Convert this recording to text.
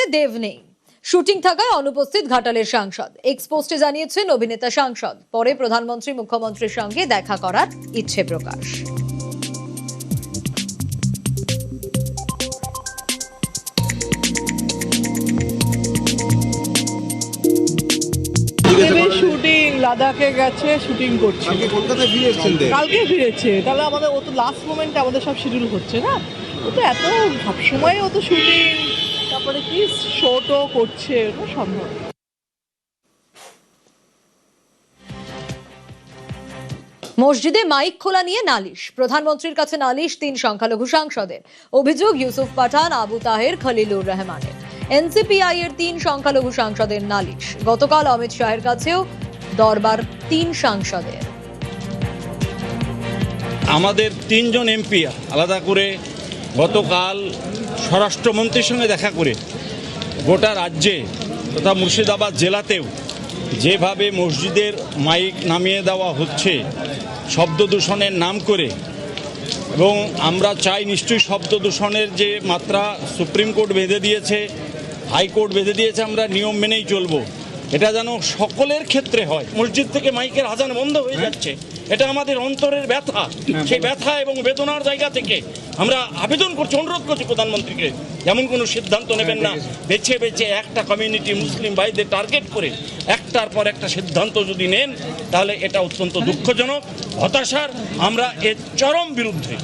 ঘাটালে দেব নেই, শুটিং থাকায় অনুপস্থিত ঘাটালের সাংসদ। এক্স পোস্টে জানিয়েছেন অভিনেতা সাংসদ, পরে প্রধানমন্ত্রী মুখ্যমন্ত্রীর সঙ্গে দেখা করার ইচ্ছে প্রকাশ। শুটিং লাদাখে গেছে, শুটিং করছে। কলকাতায় ফিরে এসেছেন দেব? কালকে ফিরেছে। তাহলে আমাদের ও তো লাস্ট মোমেন্টে আমাদের সব শিডিউল হচ্ছে না, ও তো এত সবসময় ও তো শুটিং, তারপরে কি শোটও করছে, ওটা সম্ভব। মসজিদে মাইক খোলা নিয়ে নালিশ, প্রধানমন্ত্রীর কাছে নালিশ 3 সংখ্যালঘু সাংসদের। অভিযোগ ইউসুফ পাঠান, আবু তাহের, খলিলুর রহমানের। এনসিপিআই এর 3 সংখ্যালঘু সাংসদের নালিশ। গতকাল অমিত শাহের কাছেও দরবার 3 সাংসদের। আমাদের 3 জন এমপি আলাদা করে গতকাল স্বরাষ্ট্রমন্ত্রীর সঙ্গে দেখা করে গোটা রাজ্যে তথা মুর্শিদাবাদ জেলাতেও যেভাবে মসজিদের মাইক নামিয়ে দেওয়া হচ্ছে শব্দ দূষণের নাম করে, এবং আমরা চাই নিশ্চয়ই শব্দ দূষণের যে মাত্রা সুপ্রিম কোর্ট বেঁধে দিয়েছে, হাইকোর্ট বেঁধে দিয়েছে, আমরা নিয়ম মেনেই চলবো। এটা যেন সকলের ক্ষেত্রে হয়। মসজিদ থেকে মাইকের আজান বন্ধ হয়ে যাচ্ছে, এটা আমাদের অন্তরের ব্যথা। সেই ব্যথা এবং বেদনার জায়গা থেকে আমরা আবেদন করছি, অনুরোধ করছি প্রধানমন্ত্রীকে, এমন কোনো সিদ্ধান্ত নেবেন না বেছে বেছে একটা কমিউনিটি মুসলিম ভাইদের টার্গেট করে একটার পর একটা সিদ্ধান্ত যদি নেন, তাহলে এটা অত্যন্ত দুঃখজনক, হতাশার। আমরা এর চরম বিরুদ্ধে।